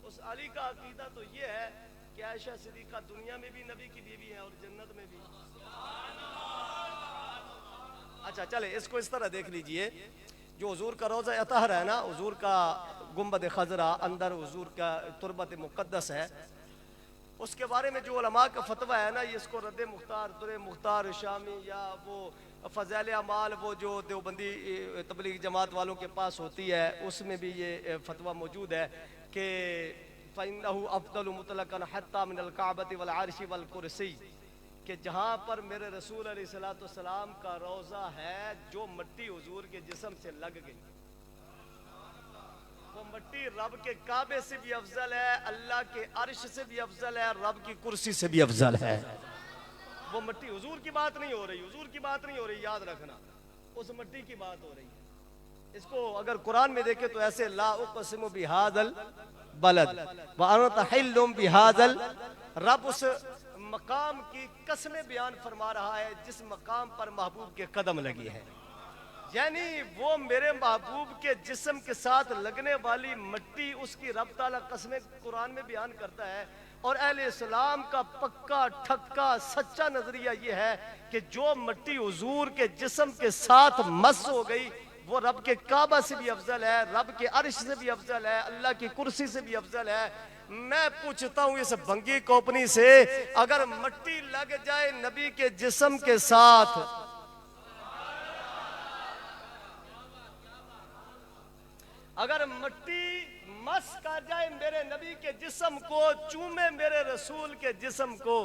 उस अली का अकीदा तो ये है कि आयशा सिद्दीका दुनिया में भी नबी की बीवी है और जन्नत में भी। अच्छा चले इसको इस तरह देख लीजिए, जो हुजूर का रोज़ा अतहर है ना, हुजूर का गुंबद खजरा अंदर हुजूर का तुरबत मुक़द्दस है, उसके बारे में जो उलमा का फतवा है ना, ये इसको रद्द मुख्तार दुर मुख्तार शामी या वो फ़ज़ाइल अमाल वो जो देवबंदी तबलीग जमात वालों के पास होती है, उसमें भी ये फतवा मौजूद है कि फ़इन्नहु अफ़ज़लु मुतलक़न हत्ता मिनल काबति वल अर्शी वल कुर्सी, कि जहाँ पर मेरे रसूल अलैहिस्सलाम का रोज़ा है, जो मिट्टी हुजूर के जिस्म से लग गई वो मिट्टी रब के काबे से भी अफजल है, अल्लाह के अर्श से भी अफजल है, रब की कुर्सी से भी अफजल है। वो मिट्टी, हुजूर की बात नहीं हो रही, हुजूर की बात नहीं हो रही, याद रखना, उस मिट्टी की बात हो रही है। इसको अगर कुरान में देखे तो ऐसे ला उक़सिमु बिहाज़ल बलद व अन्ता हिल्लुम बिहाज़ल, रब उस मकाम की कसमें बयान फरमा रहा है जिस मकाम पर महबूब के कदम लगी है। यानी वो मेरे महबूब के जिस्म के साथ लगने वाली मिट्टी, उसकी रब ताला कसमें कुरान में बयान करता है। और अहले इस्लाम का पक्का ठक्का सच्चा नजरिया ये है कि जो मिट्टी हुजूर के जिस्म के साथ मस हो गई वो रब के काबा से भी अफजल है, रब के अर्श से भी अफजल है, अल्लाह की कुर्सी से भी अफजल है। मैं पूछता हूँ इस भंगी कोपनी से, अगर मिट्टी लग जाए नबी के जिस्म के साथ, अगर मिट्टी मस कर जाए मेरे नबी के जिस्म को, चूमे मेरे रसूल के जिस्म को,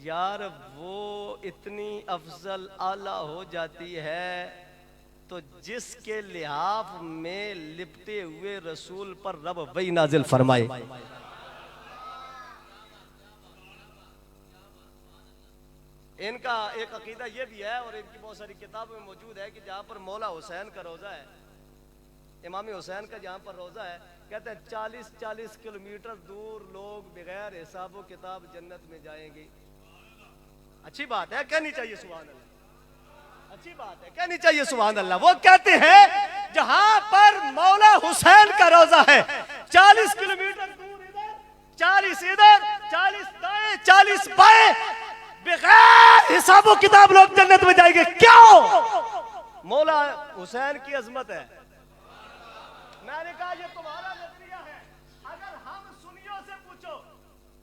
यार वो इतनी अफजल आला हो जाती है। तो जिसके लिहाफ में लिपटे हुए रसूल पर रब वही नाजिल फरमाए। इनका एक अकीदा ये भी है और इनकी बहुत सारी किताबों में मौजूद है कि जहाँ पर मौला हुसैन का रोजा है, इमाम हुसैन का जहाँ पर रोजा है, कहते हैं 40-40 किलोमीटर दूर लोग बगैर हिसाब किताब जन्नत में जाएंगे। अच्छी बात है, कहनी चाहिए सुभान अल्लाह, अच्छी बात है, कहनी चाहिए सुभान अल्लाह। वो कहते हैं जहां पर मौला हुसैन का रोजा है 40 किलोमीटर दूर इधर 40 इधर 40 दाएं 40 बाएं, बगैर हिसाब किताब लोग जन्नत में जाएंगे। क्यों? मौला हुसैन की अजमत है। मैंने कहा ये तुम्हारा नजरिया है, अगर हम सुन्नियों से पूछो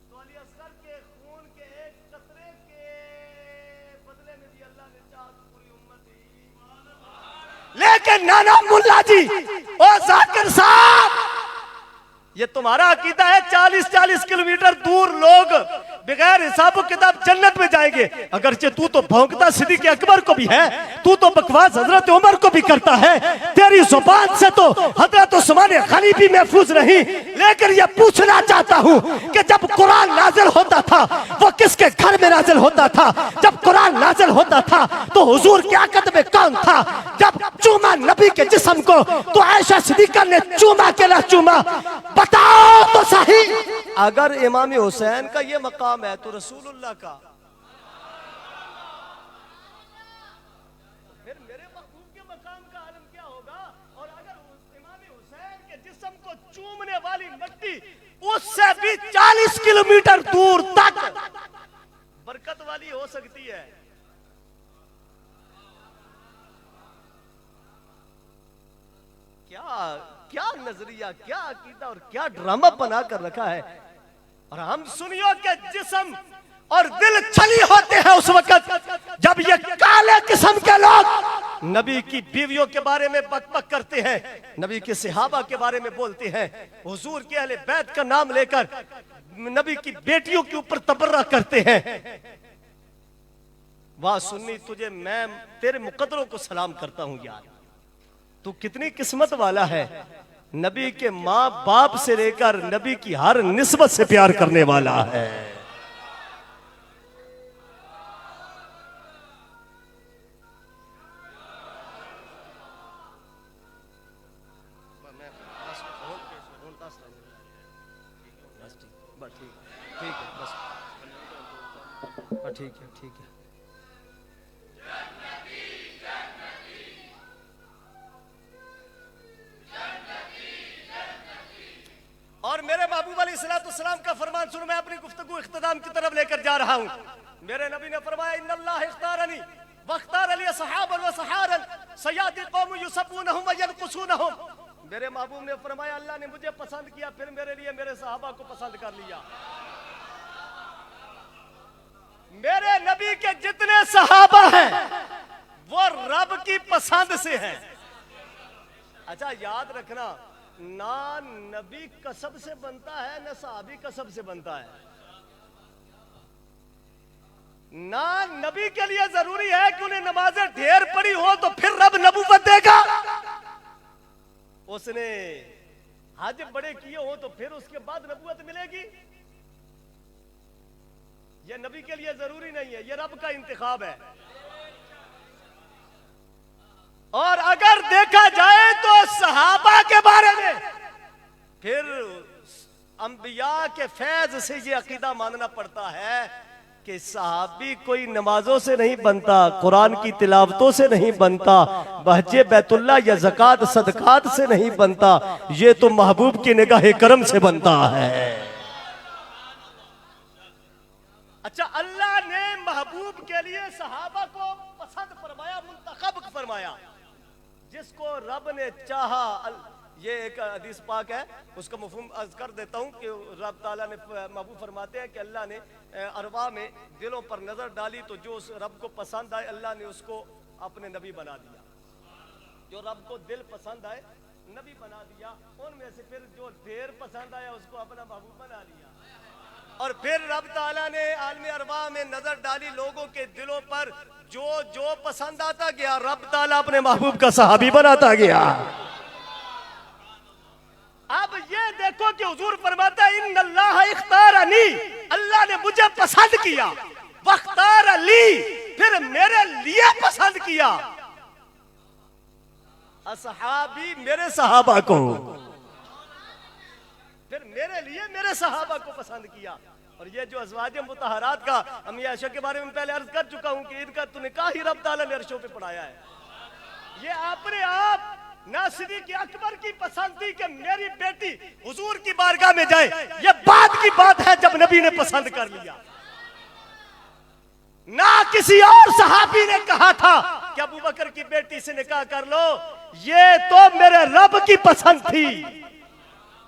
तो अली असगर के खून के एक कतरे के बदले में भी अल्लाह ने चाहा पूरी उम्मत दी। लेकिन नाना मुल्ला जी और जाकिर साहब, ये तुम्हारा अकीदा है 40-40 किलोमीटर दूर लोग बगैर हिसाब किताब जन्नत में जाएंगे। अगरचे तू तो भौंकता सिद्दीक़ अकबर को भी है, तू तो बकवास हजरत उमर को भी करता है, तेरी जुबान से तो हजरत उस्मान गनी भी महफूज नहीं। लेकिन ये पूछना चाहता हूँ कि जब कुरान नाजिल होता था वो किसके घर में नाजिल होता था? जब कुरान नाजिल होता था तो हुजूर की आकद में कौन था? जब चूमा नबी के जिस्म को तो आयशा सिद्दीक़ा ने चूमा के ना चूमा? बताओ तो सही। अगर इमाम हुसैन का ये मकाम है तो रसूलुल्लाह का फिर मेरे महबूब के मकाम का आलम क्या होगा? और अगर इमाम हुसैन के जिस्म को चूमने वाली मिट्टी उससे भी 40 किलोमीटर दूर तक बरकत वाली हो सकती है, क्या नजरिया, क्या अकीदा और क्या ड्रामा बना कर रखा है। और हम सुनियों के जिस्म और दिल छली होते हैं उस वक्त जब ये काले किस्म के लोग नबी की बीवियों के बारे में बकबक करते हैं, नबी के सहाबा के बारे में बोलते हैं, हुजूर के अहले बैत का नाम लेकर नबी की बेटियों के ऊपर तबर्रा करते हैं। वाह सुन्नी, तुझे मैं तेरे मुकद्दरों को सलाम करता हूं यार, तू कितनी किस्मत वाला है। नबी के माँ बाप से लेकर नबी की हर निस्बत से प्यार करने वाला है। ठीक है, ठीक है। और मेरे महबूब अलैहिस्सलाम का फरमान सुनो, मैं अपनी गुफ्तगू इख्तिताम की तरफ लेकर जा रहा हूं। मेरे नबी ने फरमाया इन्नल्लाह इख्तारनी वख्तार लि सहाबन व सहारन सयादी कौम युसब्बूनहुम व यनकुसूनहुम। मेरे महबूब ने फरमाया अल्लाह ने मुझे पसंद किया, फिर मेरे लिए मेरे सहाबा को पसंद कर लिया। मेरे नबी के जितने सहाबा हैं वो रब की पसंद से हैं। अच्छा याद रखना, ना नबी कसब से बनता है ना सहाबी कसब से बनता है। ना नबी के लिए जरूरी है कि उन्हें नमाजें ढेर पड़ी हो तो फिर रब नबूवत देगा, उसने हज बड़े किए हो तो फिर उसके बाद नबूवत मिलेगी। यह नबी के लिए जरूरी नहीं है, यह रब का इंतखाब है। और अगर देखा जाए तो सहाबा के बारे में फिर अंबिया के फैज से ये अकीदा मानना पड़ता है कि सहाबी कोई नमाजों से नहीं बनता, कुरान की तिलावतों से नहीं बनता, बहजे बैतुल्ला या ज़कात सदकात से नहीं बनता, ये तो महबूब की निगाह करम से बनता है। अच्छा, अल्लाह ने महबूब के लिए सहाबा को पसंद फरमाया, मुंतखब फरमाया। जिसको रब ने चाहा, ये एक हदीस पाक है, उसका मफहूम अर्ज कर देता हूँ कि रब ताला ने महबूब फरमाते हैं कि अल्लाह ने अरवा में दिलों पर नजर डाली तो जो उस रब को पसंद आए अल्लाह ने उसको अपने नबी बना दिया। जो रब को दिल पसंद आए नबी बना दिया, उनमें से फिर जो ढेर पसंद आया उसको अपना महबूब बना लिया। और फिर रब ताला ने आलम अरवा में नजर डाली लोगों के दिलों पर, जो जो पसंद आता गया रब ताला अपने महबूब का सहाबी बनाता गया। अब ये देखो कि हुजूर फरमाता है इन्नल्लाह इख्तारनी, अल्लाह ने मुझे पसंद किया, वख्तार अली, फिर मेरे लिए पसंद किया, असहाबी मेरे सहाबा को, फिर मेरे लिए मेरे सहाबा को पसंद किया। और ये जो अज़वाज मुतहरात का अम्मी आयशा के बारे में पहले अर्ज कर चुका हूं कि इनका तो निकाह ही रब ताला ने अर्शों पे पढ़ाया है। ये अपने आप ना सिद्दीक़ अकबर की पसंद थी कि मेरी बेटी हुजूर की बारगाह में जाए, ये बाद की बात है जब नबी ने पसंद कर लिया। ना किसी और सहाबी ने कहा था कि अबू बकर की बेटी से निकाह कर लो, ये तो मेरे रब की पसंद थी।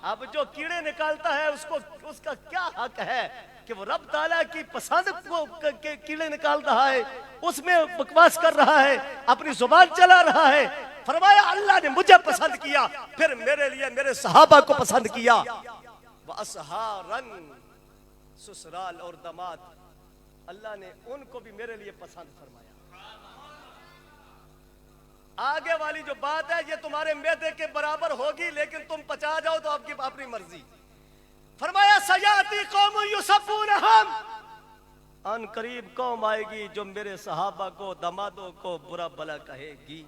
अब जो कीड़े निकालता है उसको उसका क्या हक है कि वो रब ताला की पसंद को कीड़े निकाल रहा है, उसमें बकवास कर रहा है, अपनी जुबान चला रहा है। फरमाया अल्लाह ने मुझे पसंद किया, फिर मेरे लिए मेरे सहाबा को पसंद किया। वअसहारन, ससुराल और दामाद, अल्लाह ने उनको भी मेरे लिए पसंद फरमाया। आगे वाली जो बात है ये तुम्हारे मैदे के बराबर होगी, लेकिन तुम पचा जाओ तो आपकी अपनी मर्जी। फरमाया सयाती कौम युसब्बूनहुम, अन करीब कौम आएगी जो मेरे सहाबा को, दामादों को बुरा भला कहेगी।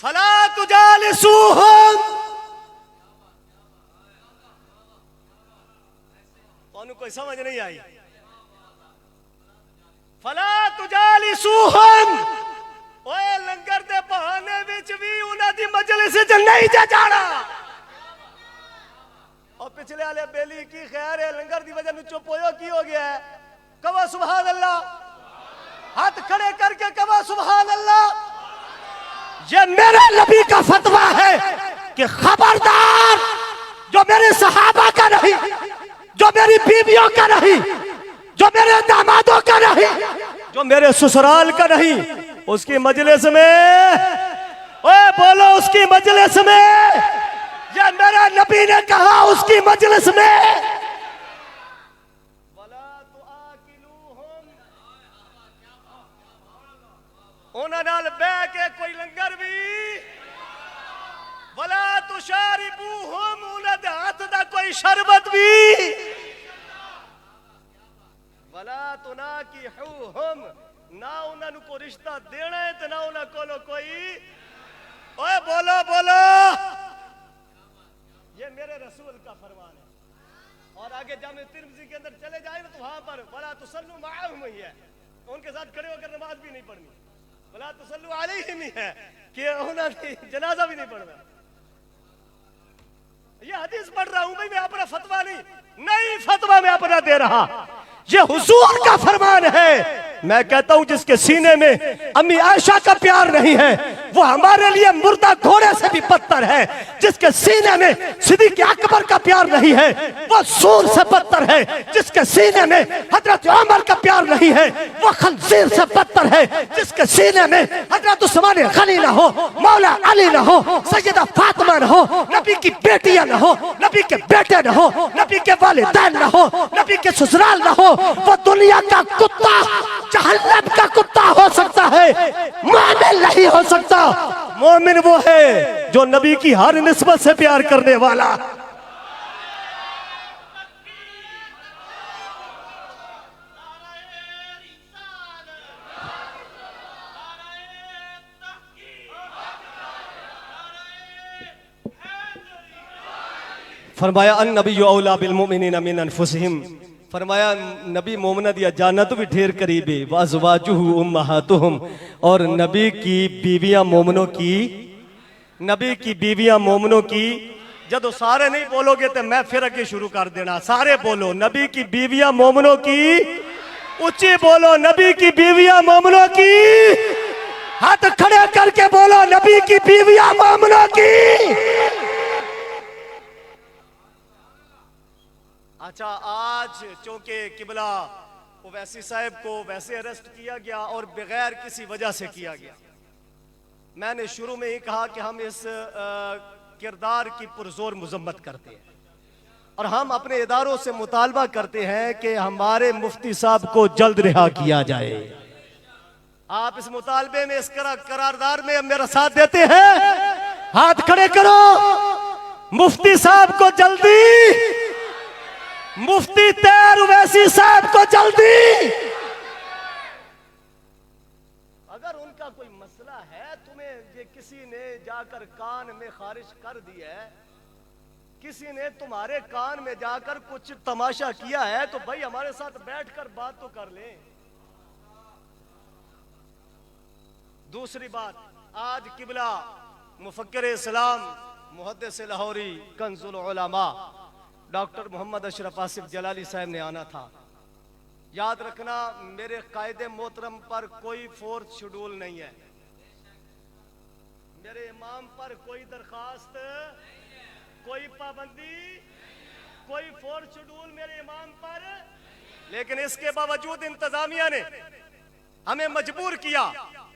फला तुजालिसूहुम, कौन कोई समझ नहीं आई। फला तुजालिसूहुम, ओए लंगर दे बहाने विच भी उन्हां दी मजलिस च नहीं जा जाना। और पिछले वाले बेली की खैर है, लंगर दी वजह चुप होयो की हो गया है? कहो सुभान अल्लाह, हाथ खड़े करके कहो सुभान अल्लाह। ये मेरे नबी का फतवा है कि खबरदार, जो मेरे सहाबा का नहीं, जो मेरी बीवियों का नहीं, जो मेरे दामादों का नहीं, जो मेरे ससुराल का नहीं, उसकी मजलिस में, ओए बोलो उसकी मजलिस में, या मेरा नबी ने कहा उसकी मजलिस में, वला तुआकिलूहुम, उन्हां नाल बैठ के कोई लंगर भी, वला तुशारिबूहुम, उन्हां दे हाथ दा कोई शरबत भी, वला तुनाकिहुहुम, ना उन्हां को रिश्ता देना है तो ना उन्हां कोलो कोई। ओए बोलो बोलो, ये मेरे रसूल का फरमान है। और आगे जामे तिरमिज़ी के अंदर चले जाए तो वहां पर वला तुसल्लू माअहुम ही है, उनके साथ खड़े होकर नमाज भी नहीं पढ़नी, वला तुसल्लू अलैहिम ही है कि उन्होंने जनाजा भी नहीं पढ़ना। ये हदीस पढ़ रहा हूं भाई, मैं अपना फतवा नहीं फतवा मैं अपना दे रहा, ये हुजूर का फरमान है। मैं कहता हूं जिसके सीने में अम्मी आयशा का प्यार नहीं है वो हमारे लिए मुर्दा घोड़े से भी बदतर है। जिसके सीने में सिद्दीक़ अकबर का प्यार नहीं है वो सूर से बदतर है। जिसके सीने में हजरत उमर का प्यार नहीं है वो खंजीर से बदतर है। जिसके सीने में हजरत उस्मान गनी ना हो, मौला अली ना हो, सैयदा फातिमा ना हो, नबी की बेटियां ना हो, नबी के बेटे ना हो, नबी के वालिदैन ना हो, नबी के ससुराल ना हो, वो दुनिया का कुत्ता, जहन्नम का कुत्ता हो सकता है, मोमिन नहीं हो सकता। मोमिन वो है जो नबी की हर निस्बत से प्यार करने वाला। फरमाया अन नबी औला बिल मुमिनीना मिन अनफुसिहिम, फरमाया नबी मोमना दिया जन्नत भी ढेर करीब है। वअज़वाजुहु उम्महातुहुम, और नबी की बीवियां मोमनों की, नबी की बीवियां मोमनों की। जब सारे नहीं बोलोगे तो मैं फिर अगे शुरू कर देना। सारे बोलो नबी की बीवियां मोमनों की, ऊंची बोलो नबी की बीवियां मोमनों की, हाथ खड़े करके बोलो नबी की बीवियां मोमनों की। अच्छा, आज चूंकि किबला ओवैसी साहब को वैसे अरेस्ट किया गया और बगैर किसी वजह से किया गया, मैंने शुरू में ही कहा कि हम इस किरदार की पुरजोर मजम्मत करते हैं और हम अपने इदारों से मुतालबा करते हैं कि हमारे मुफ्ती साहब को जल्द रिहा किया जाए। आप इस मुतालबे में, इस करारदार में मेरा साथ देते हैं? हाथ खड़े करो। मुफ्ती साहब को जल्दी, मुफ्ती तैर उवैसी साहब को जल्दी। अगर उनका कोई मसला है, तुम्हें ये किसी ने जाकर कान में खारिज कर दिया है, किसी ने तुम्हारे कान में जाकर कुछ तमाशा किया है, तो भाई हमारे साथ बैठकर बात तो कर ले। दूसरी बात, आज किबला मुफक्किर इस्लाम मुहद्दिस लाहौरी कंजुल उलमा डॉक्टर मोहम्मद अशरफ आसिफ जलाली साहब ने आना था। याद रखना, मेरे कायदे मोहतरम पर कोई फोर्थ शेड्यूल नहीं है, मेरे इमाम पर कोई दरखास्त, कोई पाबंदी, कोई फोर्थ शेड्यूल मेरे इमाम पर। लेकिन इसके बावजूद इंतजामिया ने हमें मजबूर किया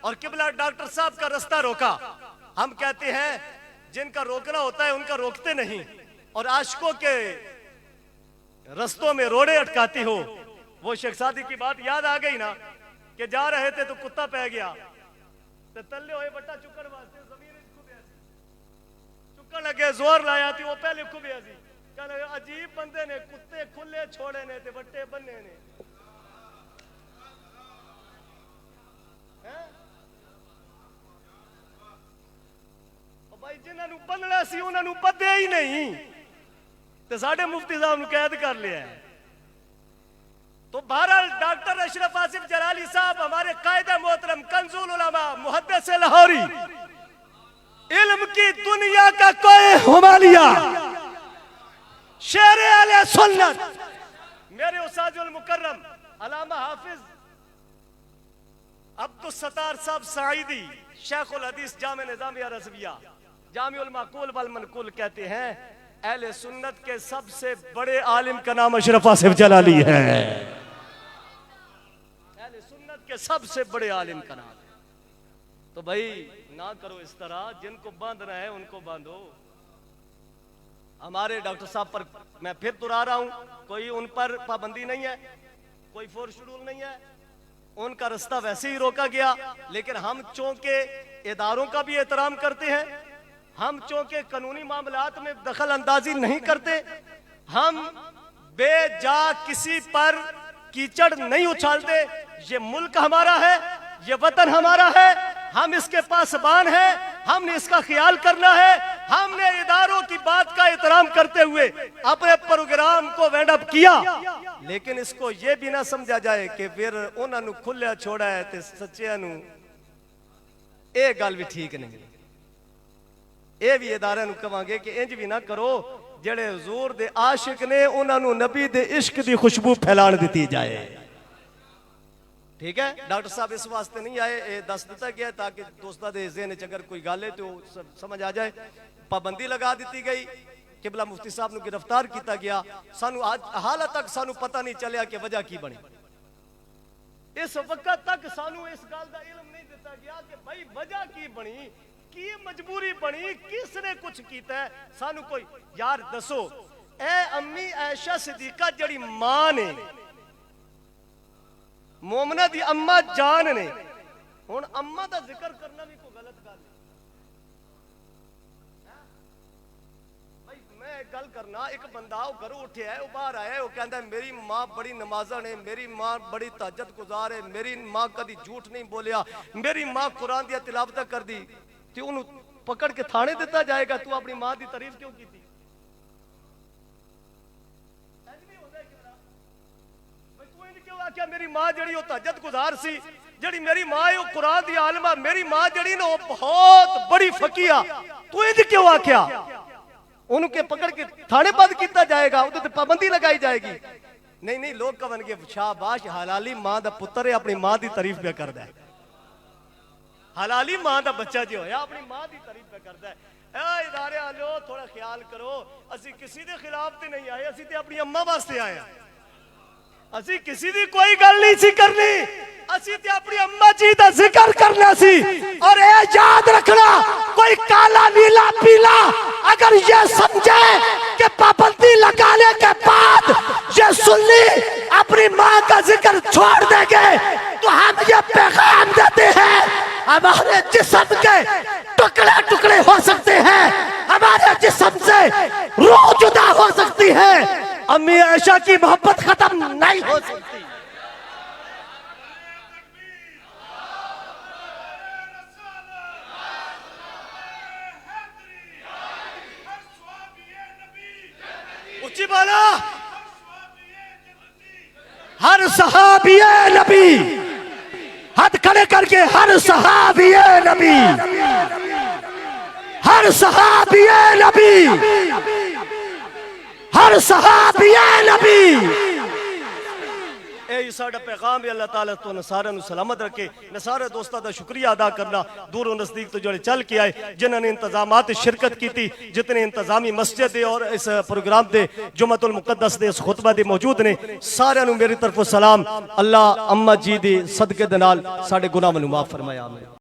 और किबला डॉक्टर साहब का रास्ता रोका। हम कहते हैं जिनका रोकना होता है उनका रोकते नहीं, और आशिकों के रस्तों में रोड़े अटकाती हो। वो शेख सादी की बात याद आ गई ना कि जा रहे थे तो कुत्ता पै गया, तो तल्ले होए बट्टा चुकड़ वास्ते जमीन चुकड़ लगे, जोर लाया थी वो पहले खुबिया सी। कहने अजीब बंदे ने, कुत्ते खुले छोड़े ने ते बट्टे बन्ने ने। भाई जिन्होंने बंधना सी उन्होंने बधे ही नहीं, तो साढ़े मुफ्ती साहब ने कैद कर लिया है। तो बहरहाल डॉक्टर अशरफ आसिफ जलाली साहब हमारे कायदे मोहतरम कंजुल उलमा मुहद्दिस लाहौरी, इल्म की दुनिया का कोई हुमालिया, शेर अहले सुन्नत, मेरे उस्ताजुल मुकर्रम अल्लामा हाफिज अब्दुल सत्तार साहब साइदी शेखुल हदीस जामे निजामिया रज़विया जामिउल माकूल वल मनकूल कहते हैं अहले सुन्नत के सबसे बड़े आलिम का नाम अशरफ आसिफ जलाली है। अहले सुन्नत के सबसे बड़े आलिम का नाम है। तो भाई ना करो इस तरह, जिनको बांधना है उनको बांधो। हमारे डॉक्टर साहब पर मैं फिर दोहरा रहा हूं, कोई उन पर पाबंदी नहीं है, कोई फोर्स शेड्यूल नहीं है, उनका रास्ता वैसे ही रोका गया। लेकिन हम चूंकि इदारों का भी एहतराम करते हैं, हम चूंकि कानूनी मामलात में दखल अंदाजी नहीं करते, हम बेजा किसी पर कीचड़ नहीं उछालते। ये मुल्क हमारा है, ये वतन हमारा है, हम इसके पासबान हैं, हमने इसका ख्याल करना है। हमने इदारों की बात का एहतराम करते हुए अपने प्रोग्राम को वेंड अप किया, लेकिन इसको ये भी ना समझा जाए कि फिर उन्होंने खुलिया छोड़ा है ते सच्चिया नू। ये गल भी ठीक नहीं। ये भी इदारे नू कहांगे कि इंज भी ना करो, जेड़े हुजूर दे आशिक ने उन्होंने नबी दे इश्क दी खुशबू फैलाण दी जाए। ठीक है, डॉक्टर साहब इस वास्ते नहीं आए, ये दस दिता गया ताकि दोस्तों के ज़हन च अगर कोई गल है तो समझ आ जाए। पाबंदी लगा दी गई, किबला मुफ्ती साहब को गिरफ्तार किया गया। सानू हाल तक सानू पता नहीं चलिया कि वजह की बनी। इस वक्त तक सानू इस गल का इल्म नहीं दिता गया कि भाई वजह की बनी, की मजबूरी बनी, किसने कुछ किया है। सानू कोई यार दसो। ए अम्मी आयशा सिद्दीका जड़ी मां ने, मोमना दी अम्मा जान ने, हुण अम्मा का जिक्र करना भी कोई गलत गल है। भाई मैं गल करना, एक बंदा घरों उठिया है, बाहर आया, वो कहता है मेरी मां बड़ी नमाज़न है, मेरी मां बड़ी ताजत गुजार है, मेरी मां कभी झूठ नहीं बोलिया, मेरी मां कुरान दी तिलावत कर दी, तो उन्होंने पकड़ के थाने दिता जाएगा तू अपनी मां की तारीफ क्यों की? क्या मेरी मां जड़ी ताजत गुजार सी, जड़ी मेरी मां है कुरान दी आलिमा, मेरी मां जड़ी ना बहुत बड़ी फकीहा, तू इंज क्यों आख्या? उनके पकड़ के थाने बंद किया जाएगा, उधर ते पाबंदी लगाई जाएगी। नहीं नहीं, लोग कहेंगे शाबाश हलाली मां दा पुत्र है, अपनी मां की तारीफ पे करदा है। हलाली मां दा बच्चा जो होया अपनी मां की तारीफ पे करदा है। ए इदारे वालो थोड़ा ख्याल करो, असी किसी दे खिलाफ ते नहीं आए, असी ते अपनी अम्मा वास्ते आए हैं। असी किसी दी कोई गल नहीं सी करनी, असी ते अपनी अम्मा जी दा जिक्र करना सी। और ए याद रखना, कोई काला नीला पीला अगर अगर ये समझे कि पाबंदी लगाने के बाद ये सुन्नी अपनी माँ का जिक्र छोड़ देंगे, तो हम ये पैगाम देते हैं हमारे जिस्म के टुकड़े टुकड़े हो सकते हैं, हमारे जिस्म से रूह जुदा हो सकती है, अम्मी आयशा की मोहब्बत खत्म नहीं हो सकती। ऊंची बोला, हर सहाबिये नबी, हाथ खड़े करके हर सहाबिये नबी, हर सहाबिये नबी, हर सहाबिये नबी। ए साडा पैगाम है अल्लाह ताला तो नसारा नु सलामत रखे। नसारा दोस्तां दा शुक्रिया अदा करना, दूरों नजदीक तो जोड़े चल के आए, जिन्होंने इंतजामात शिरकत की थी, जितने इंतजामी मस्जिद दे और इस प्रोग्राम दे जुम्मतुल मुकद्दस दे इस खुतबा दे मौजूद ने, सारे नु मेरी तरफों सलाम। अल्लाह अम्मा जी दे सदके दे नाल साडे गुनाहां नू माफ फरमाया। आमीन।